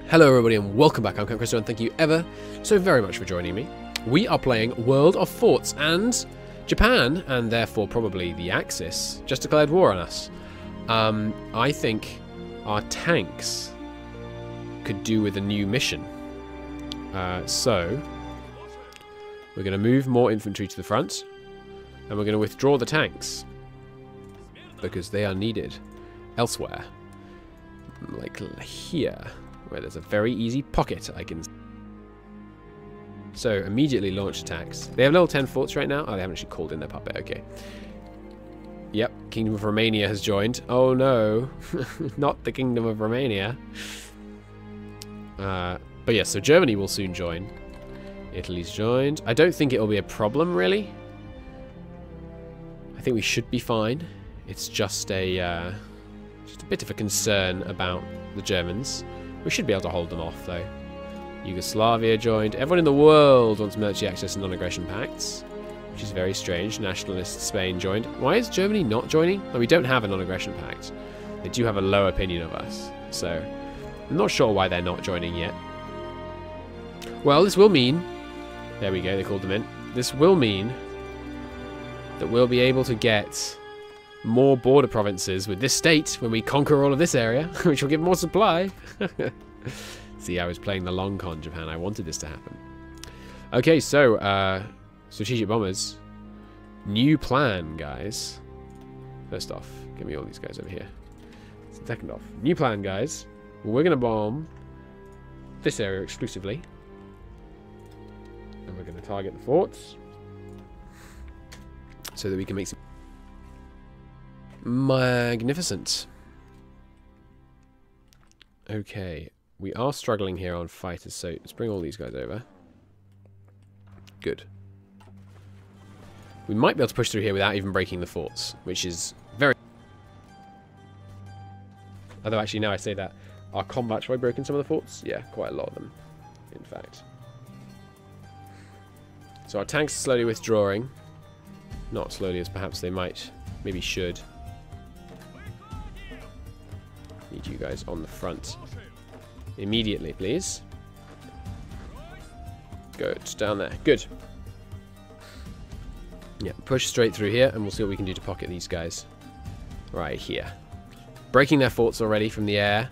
Hello everybody and welcome back. I'm Chris and thank you ever so very much for joining me. We are playing World of Forts and Japan, and therefore probably the Axis, just declared war on us. I think our tanks could do with a new mission. So we're going to move more infantry to the front and we're going to withdraw the tanks because they are needed elsewhere. Like here, where there's a very easy pocket I can... So, immediately launch attacks. They have level 10 forts right now. Oh, they haven't actually called in their puppet. Okay. Yep, Kingdom of Romania has joined. Oh no, not the Kingdom of Romania. But yeah, so Germany will soon join. Italy's joined. I don't think it'll be a problem, really. I think we should be fine. It's just a bit of a concern about the Germans. We should be able to hold them off, though. Yugoslavia joined. Everyone in the world wants military access and non-aggression pacts, which is very strange. Nationalist Spain joined. Why is Germany not joining? Well, we don't have a non-aggression pact. They do have a low opinion of us, so I'm not sure why they're not joining yet. Well, this will mean... There we go, they called them in. This will mean that we'll be able to get more border provinces with this state when we conquer all of this area, which will give more supply. See, I was playing the long con, Japan. I wanted this to happen. Okay, so, strategic bombers. New plan, guys. First off, give me all these guys over here. Second off, new plan, guys. We're going to bomb this area exclusively. And we're going to target the forts so that we can make some... Magnificent. Okay, we are struggling here on fighters, so let's bring all these guys over. Good. We might be able to push through here without even breaking the forts, which is very... Although actually, now I say that, our combat's probably broken some of the forts. Yeah, quite a lot of them, in fact. So our tanks are slowly withdrawing. Not slowly as perhaps they might, maybe should. Need you guys on the front immediately, please. Good, down there. Good. Yeah, push straight through here, and we'll see what we can do to pocket these guys. Right here. Breaking their forts already from the air.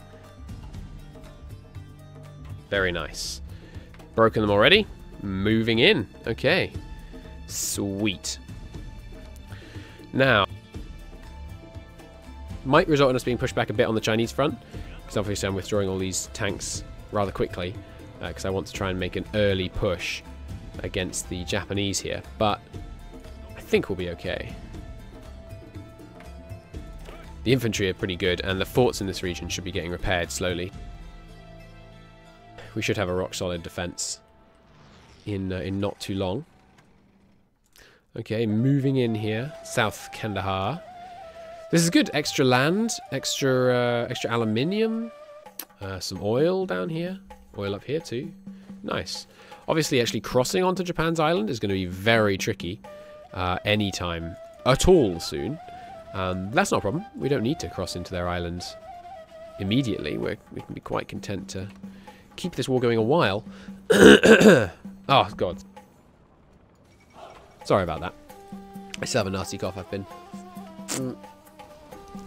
Very nice. Broken them already. Moving in. Okay. Sweet. Now, might result in us being pushed back a bit on the Chinese front, because obviously I'm withdrawing all these tanks rather quickly, because I want to try and make an early push against the Japanese here, but I think we'll be okay. The infantry are pretty good, and the forts in this region should be getting repaired slowly. We should have a rock-solid defense in not too long. Okay, moving in here, South Kandahar. This is good. Extra land, extra aluminium, some oil down here, oil up here too. Nice. Obviously, actually crossing onto Japan's island is going to be very tricky anytime at all soon. That's not a problem. We don't need to cross into their island immediately. We can be quite content to keep this war going a while. Oh, God. Sorry about that. I still have a nasty cough. I've been...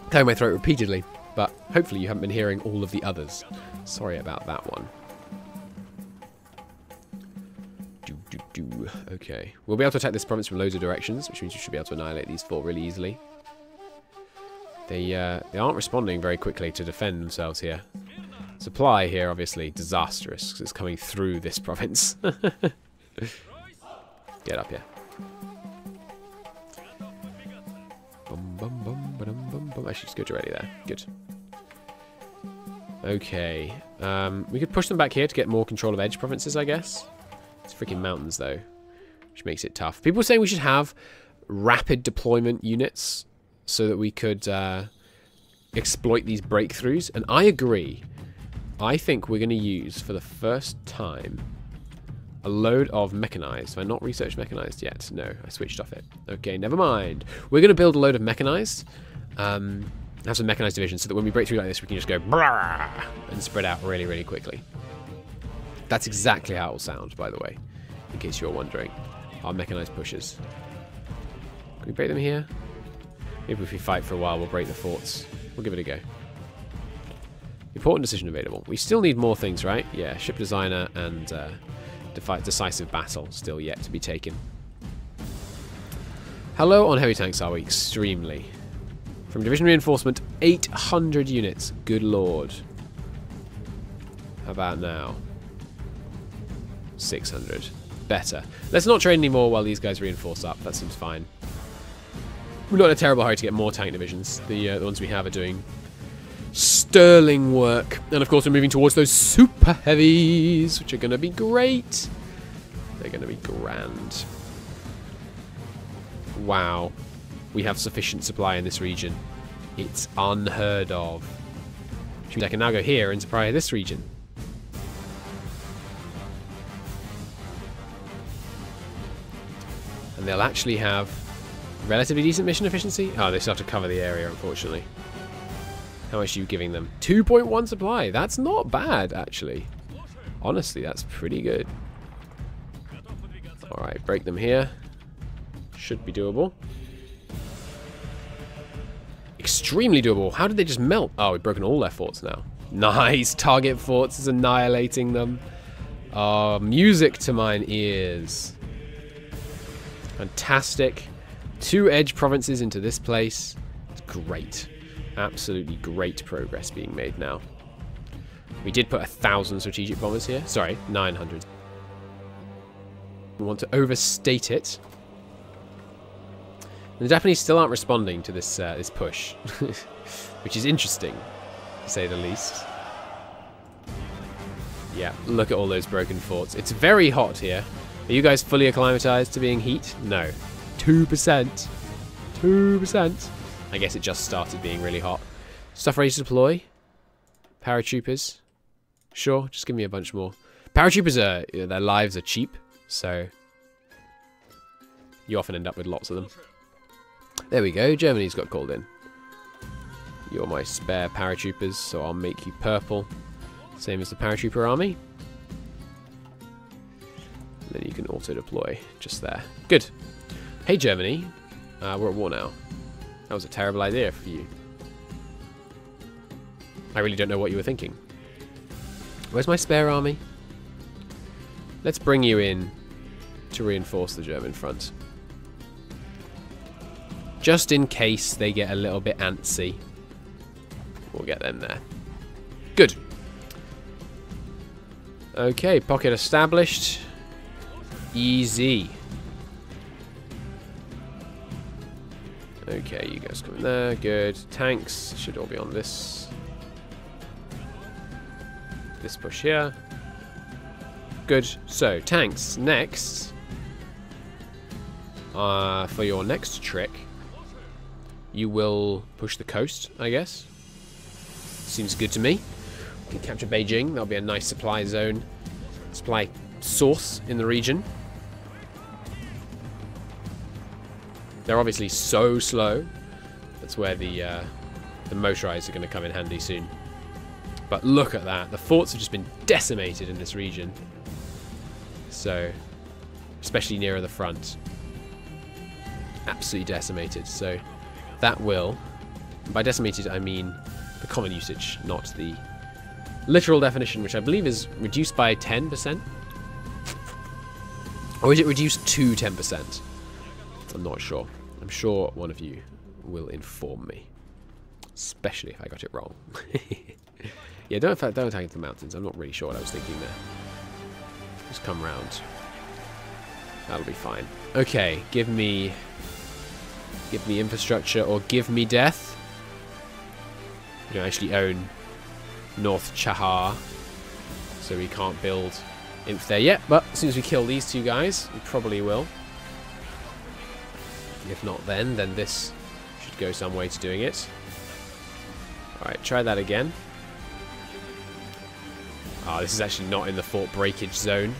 clearing my throat repeatedly, but hopefully you haven't been hearing all of the others. Sorry about that one. Okay. We'll be able to attack this province from loads of directions, which means we should be able to annihilate these four really easily. They aren't responding very quickly to defend themselves here. Supply here, obviously, disastrous, because it's coming through this province. Get up here. I should just go directly there. Good. Okay. We could push them back here to get more control of edge provinces, I guess. It's freaking mountains, though, which makes it tough. People are saying we should have rapid deployment units so that we could exploit these breakthroughs, and I agree. I think we're going to use, for the first time, a load of Mechanized. Have I not researched Mechanized yet? No, I switched off it. Okay, never mind. We're going to build a load of Mechanized. Have some Mechanized divisions so that when we break through like this, we can just go brah and spread out really, really quickly. That's exactly how it will sound, by the way, in case you're wondering. Our mechanized pushers. Can we break them here? Maybe if we fight for a while, we'll break the forts. We'll give it a go. Important decision available. We still need more things, right? Yeah, ship designer and decisive battle still yet to be taken. How low on heavy tanks are we? Extremely. From division reinforcement, 800 units. Good lord. How about now? 600. Better. Let's not train anymore while these guys reinforce up. That seems fine. We're not in a terrible hurry to get more tank divisions. The ones we have are doing sterling work. And of course we're moving towards those super heavies, which are going to be great. They're going to be grand. Wow. We have sufficient supply in this region. It's unheard of. Which means I can now go here and supply this region. And they'll actually have relatively decent mission efficiency. Oh, they still have to cover the area, unfortunately. How much are you giving them? 2.1 supply. That's not bad, actually. Honestly, that's pretty good. Alright, break them here. Should be doable. Extremely doable. How did they just melt? Oh, we've broken all their forts now. Nice. Target forts is annihilating them. Music to mine ears. Fantastic. 2 edge provinces into this place. It's great. Absolutely great progress being made now. We did put 1,000 strategic bombers here. Sorry, 900. We want to overstate it. The Japanese still aren't responding to this this push, which is interesting, to say the least. Yeah, look at all those broken forts. It's very hot here. Are you guys fully acclimatized to being heat? No. 2%. 2%. I guess it just started being really hot. Stuff ready to deploy? Paratroopers? Sure, just give me a bunch more. Paratroopers are, their lives are cheap, so you often end up with lots of them. There we go, Germany's got called in. You're my spare paratroopers, so I'll make you purple. Same as the paratrooper army. And then you can auto-deploy just there. Good. Hey, Germany. We're at war now. That was a terrible idea for you. I really don't know what you were thinking. Where's my spare army? Let's bring you in to reinforce the German front. Just in case they get a little bit antsy. We'll get them there. Good. Okay, pocket established. Easy. Okay, you guys come in there. Good. Tanks should all be on this. This push here. Good. So, tanks next. For your next trick, you will push the coast, I guess. Seems good to me. We can capture Beijing. That'll be a nice supply zone. Supply source in the region. They're obviously so slow. That's where the motorized are going to come in handy soon. But look at that. The forts have just been decimated in this region. So, especially nearer the front. Absolutely decimated. So, that will... By decimated, I mean the common usage, not the literal definition, which I believe is reduced by 10%. Or is it reduced to 10%? I'm not sure. I'm sure one of you will inform me. Especially if I got it wrong. Yeah, don't attack into the mountains. I'm not really sure what I was thinking there. Just come round. That'll be fine. Okay, give me infrastructure or give me death. We don't actually own North Chahar, so we can't build inf there yet. But as soon as we kill these two guys, we probably will. If not then this should go some way to doing it. Alright, try that again. Ah, this is actually not in the fort breakage zone.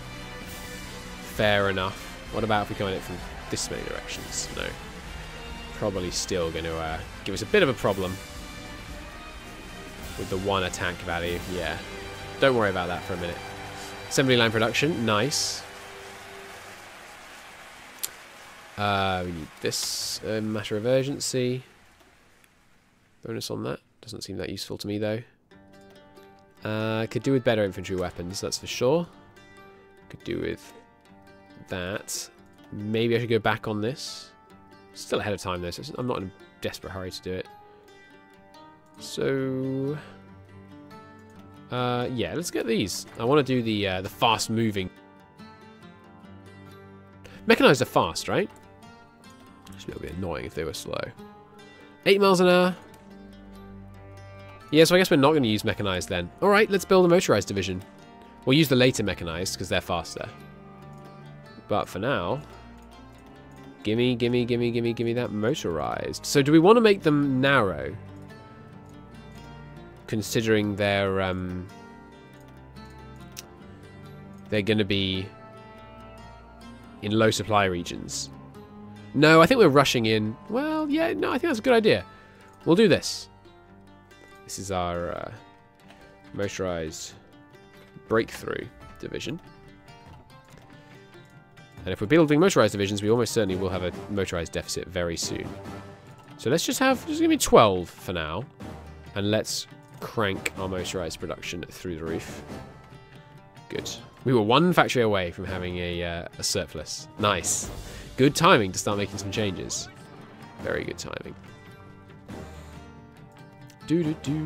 Fair enough. What about if we come at it from this many directions? No. Probably still going to give us a bit of a problem with the 1 attack value. Yeah. Don't worry about that for a minute. Assembly line production. Nice. We need this. Matter of urgency. Bonus on that. Doesn't seem that useful to me, though. Could do with better infantry weapons, that's for sure. Could do with that. Maybe I should go back on this. Still ahead of time, though, so I'm not in a desperate hurry to do it. So... yeah, let's get these. I want to do the fast-moving. Mechanized are fast, right? It's a little bit annoying if they were slow. 8 miles an hour. Yeah, so I guess we're not going to use Mechanized then. Alright, let's build a Motorized division. We'll use the later Mechanized, because they're faster. But for now... gimme that Motorized. So do we want to make them narrow? Considering they're going to be in low supply regions. No, I think we're rushing in. Well, yeah, no, I think that's a good idea. We'll do this. This is our Motorized Breakthrough division. And if we're building Motorized divisions, we almost certainly will have a Motorized deficit very soon. So let's just give me 12 for now. And let's crank our Motorized production through the roof. Good. We were one factory away from having a surplus. Nice. Good timing to start making some changes. Very good timing. Do-do-do.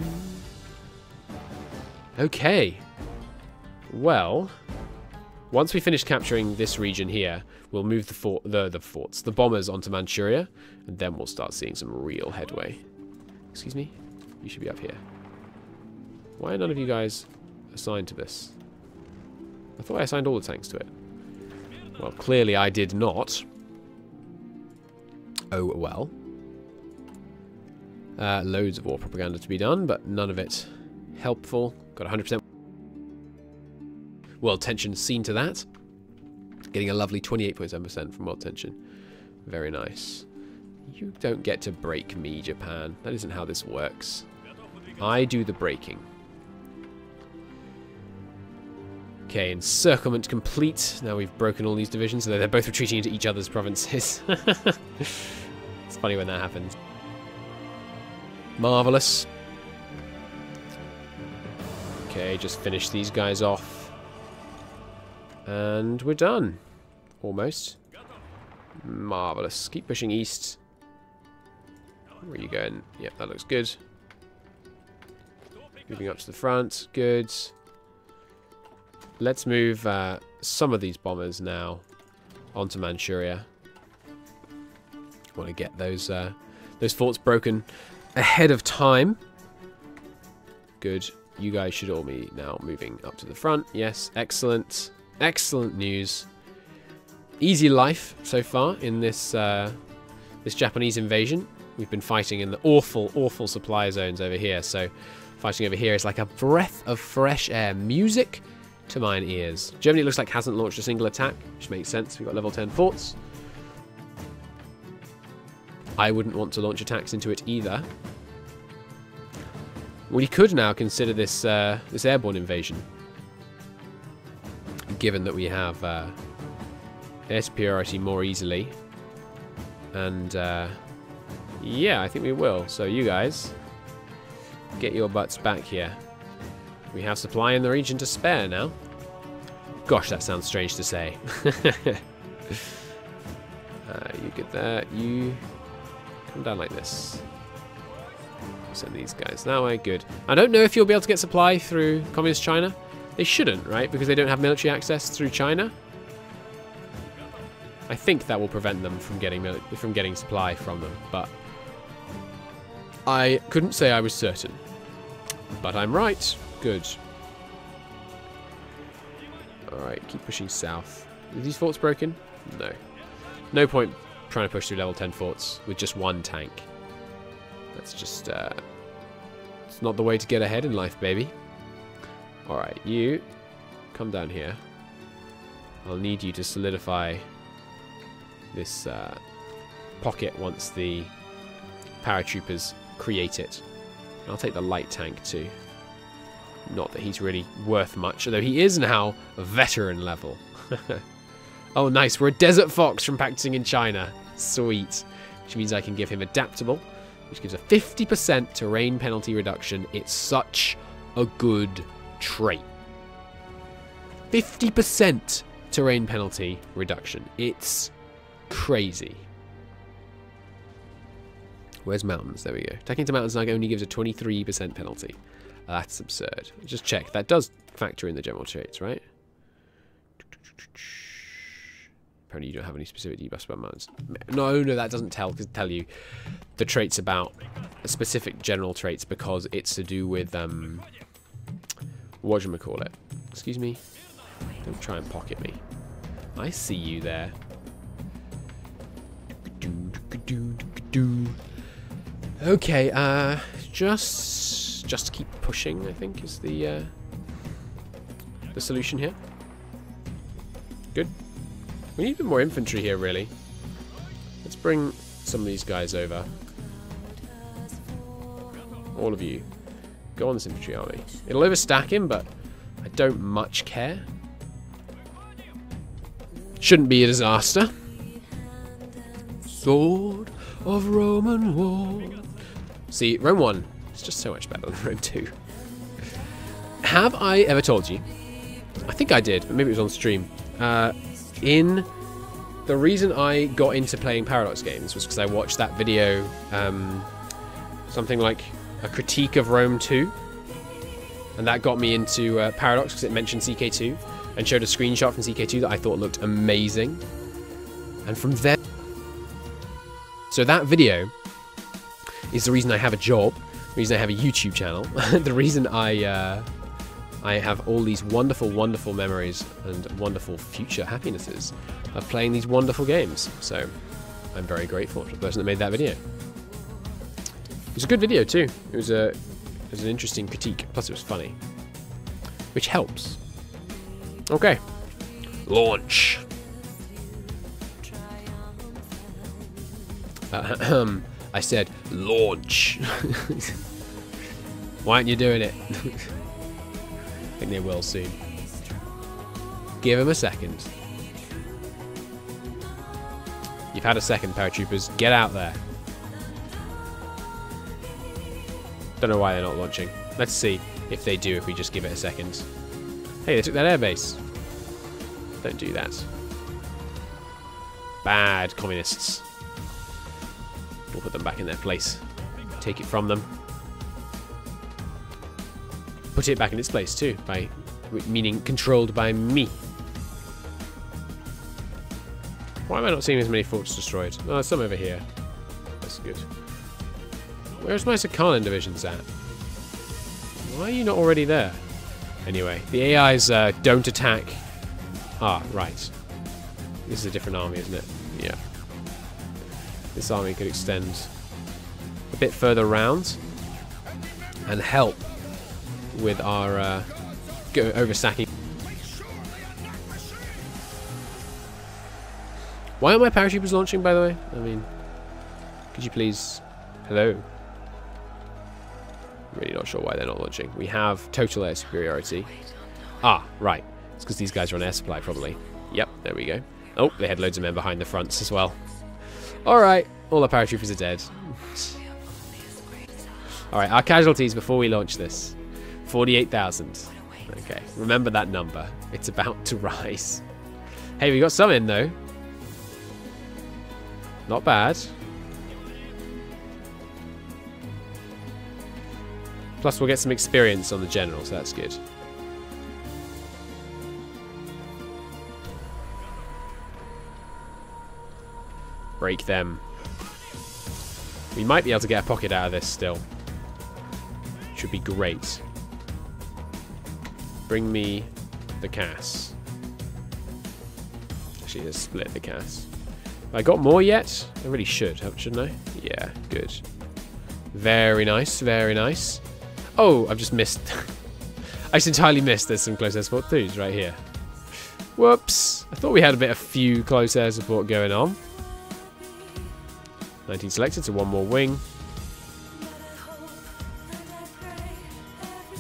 Okay. Well, once we finish capturing this region here, we'll move the bombers onto Manchuria, and then we'll start seeing some real headway. Excuse me? You should be up here. Why are none of you guys assigned to this? I thought I assigned all the tanks to it. Well, clearly I did not. Oh, well. Loads of war propaganda to be done, but none of it helpful. Got 100% world tension seen to that. Getting a lovely 28.7% from world tension. Very nice. You don't get to break me, Japan. That isn't how this works. I do the breaking. Okay, encirclement complete. Now we've broken all these divisions, so they're both retreating into each other's provinces. It's funny when that happens. Marvellous. Okay, just finish these guys off. And we're done. Almost. Marvellous. Keep pushing east. Where are you going? Yep, that looks good. Moving up to the front. Good. Let's move some of these bombers now onto Manchuria. Want to get those forts broken ahead of time. Good. You guys should all be now moving up to the front. Yes, excellent. Excellent news. Easy life so far in this this Japanese invasion. We've been fighting in the awful, awful supply zones over here. So fighting over here is like a breath of fresh air. Music to mine ears. Germany looks like hasn't launched a single attack, which makes sense. We've got level 10 forts. I wouldn't want to launch attacks into it either. We could now consider this this airborne invasion, given that we have air superiority more easily. And yeah, I think we will. So you guys, get your butts back here. We have supply in the region to spare now. Gosh, that sounds strange to say. You get that. You come down like this. Send these guys that way. Good. I don't know if you'll be able to get supply through Communist China. They shouldn't, right? Because they don't have military access through China. I think that will prevent them from getting supply from them, but I couldn't say I was certain. But I'm right. Good. Alright, keep pushing south. Are these forts broken? No. No point trying to push through level 10 forts with just one tank. That's just, it's not the way to get ahead in life, baby. Alright, you come down here. I'll need you to solidify this pocket once the paratroopers create it. I'll take the light tank too. Not that he's really worth much, although he is now a veteran level. Oh, nice. We're a desert fox from practicing in China. Sweet. Which means I can give him adaptable, which gives a 50% terrain penalty reduction. It's such a good trait. 50% terrain penalty reduction. It's crazy. Where's mountains? There we go. Attacking to mountains now only gives a 23% penalty. That's absurd. Just check. That does factor in the general traits, right? Apparently you don't have any specific debuffs about mountains. No, that doesn't tell you the traits about specific general traits because it's to do with whatchamacallit. Excuse me. Don't try and pocket me. I see you there. Okay, just keep pushing, I think, is the solution here. Good. We need a bit more infantry here, really. Let's bring some of these guys over. All of you. Go on this infantry army. It'll overstack him, but I don't much care. Shouldn't be a disaster. Sword of Roman war. See, Rome 1 is just so much better than Rome 2. Have I ever told you? I think I did, but maybe it was on stream. The reason I got into playing Paradox games was because I watched that video, something like a critique of Rome 2, and that got me into Paradox because it mentioned CK2 and showed a screenshot from CK2 that I thought looked amazing. And from there, so that video is the reason I have a job, the reason I have a YouTube channel, the reason I have all these wonderful, wonderful memories and wonderful future happinesses of playing these wonderful games. So I'm very grateful to the person that made that video. It was a good video too. It was an interesting critique. Plus it was funny, which helps. Okay, launch. I said launch. Why aren't you doing it? I think they will soon. Give him a second. You've had a second, paratroopers. Get out there. Don't know why they're not launching. Let's see if they do if we just give it a second. Hey, they took that airbase. Don't do that. Bad communists. We'll put them back in their place. Take it from them. Put it back in its place too, by meaning controlled by me. Why am I not seeing as many forts destroyed? Oh, there's some over here. That's good. Where's my Sakhalan divisions at? Why are you not already there? Anyway, the AIs don't attack. Ah, right. This is a different army, isn't it? Yeah. This army could extend a bit further round and help with our overstacking. Why aren't my paratroopers launching, by the way? I mean, could you please... Hello? Really not sure why they're not launching. We have total air superiority. Ah, right. It's because these guys are on air supply, probably. Yep, there we go. Oh, they had loads of men behind the fronts as well. Alright, all our paratroopers are dead. Alright, our casualties before we launch this. 48,000. Okay, remember that number. It's about to rise. Hey, we got some in, though. Not bad. Plus, we'll get some experience on the general, so that's good. Break them. We might be able to get a pocket out of this still. Should be great. Bring me the Cass. Actually, let's split the Cass. Have I got more yet? I really should, shouldn't I? Yeah, good. Very nice, very nice. Oh, I've just missed. I just entirely missed there's some close air support 2s right here. Whoops. I thought we had a few close air support going on. 19 selected, so one more wing.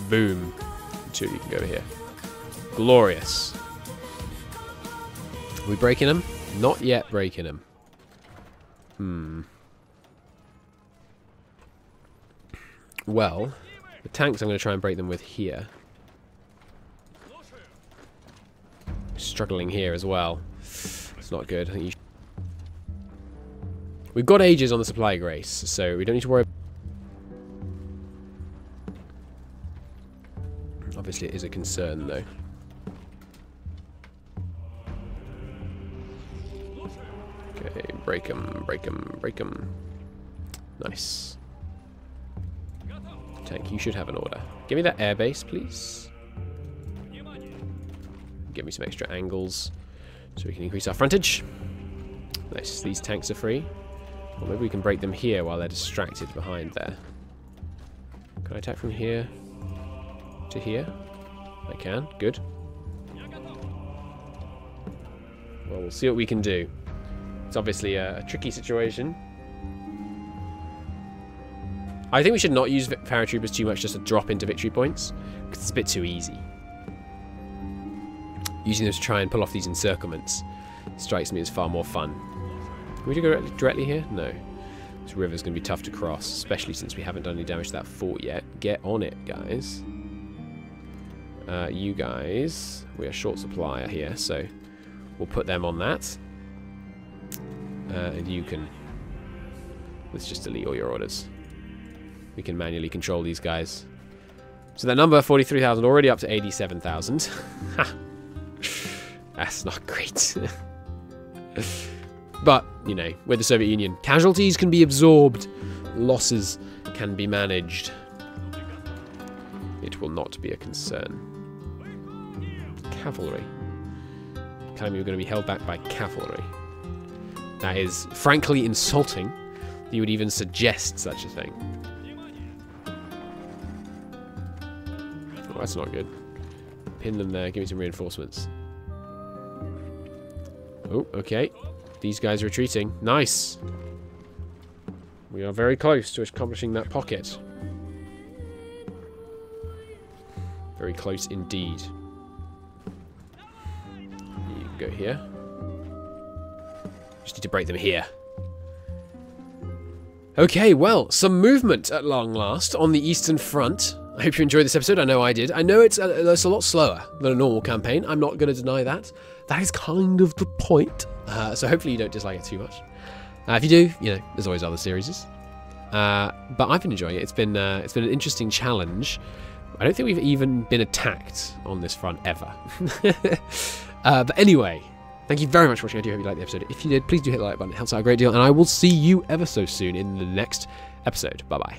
Boom. Two of you can go over here. Glorious. Are we breaking them? Not yet breaking them. Well, the tanks I'm going to try and break them with here. Struggling here as well. It's not good. I think we've got ages on the supply grace, so we don't need to worry. Obviously, it is a concern, though. Okay, break them, break them, break them. Nice. Tank, you should have an order. Give me that airbase, please. Give me some extra angles so we can increase our frontage. Nice. These tanks are free. Or maybe we can break them here while they're distracted behind there. Can I attack from here to here? I can. Good. Well, we'll see what we can do. It's obviously a tricky situation. I think we should not use paratroopers too much just to drop into victory points, because it's a bit too easy. Using them to try and pull off these encirclements strikes me as far more fun. Can we go directly here? No. This river's going to be tough to cross, especially since we haven't done any damage to that fort yet. Get on it, guys. You guys, we are short supply here, so we'll put them on that. And you can... Let's just delete all your orders. We can manually control these guys. So that number, 43,000, already up to 87,000. That's not great. But, you know, with the Soviet Union, casualties can be absorbed. Losses can be managed. It will not be a concern. Cavalry. Telling me we're going to be held back by cavalry. That is, frankly, insulting that you would even suggest such a thing. Oh, that's not good. Pin them there. Give me some reinforcements. Oh, okay. These guys are retreating. Nice. We are very close to accomplishing that pocket. Very close indeed. You can go here. Just need to break them here. Okay, well, some movement at long last on the Eastern Front. I hope you enjoyed this episode. I know I did. I know it's a lot slower than a normal campaign. I'm not going to deny that. That is kind of the point. So hopefully you don't dislike it too much. If you do, you know, there's always other series. But I've been enjoying it. It's been an interesting challenge. I don't think we've even been attacked on this front ever. But anyway, thank you very much for watching. I do hope you liked the episode. If you did, please do hit the like button. It helps out a great deal. And I will see you ever so soon in the next episode. Bye-bye.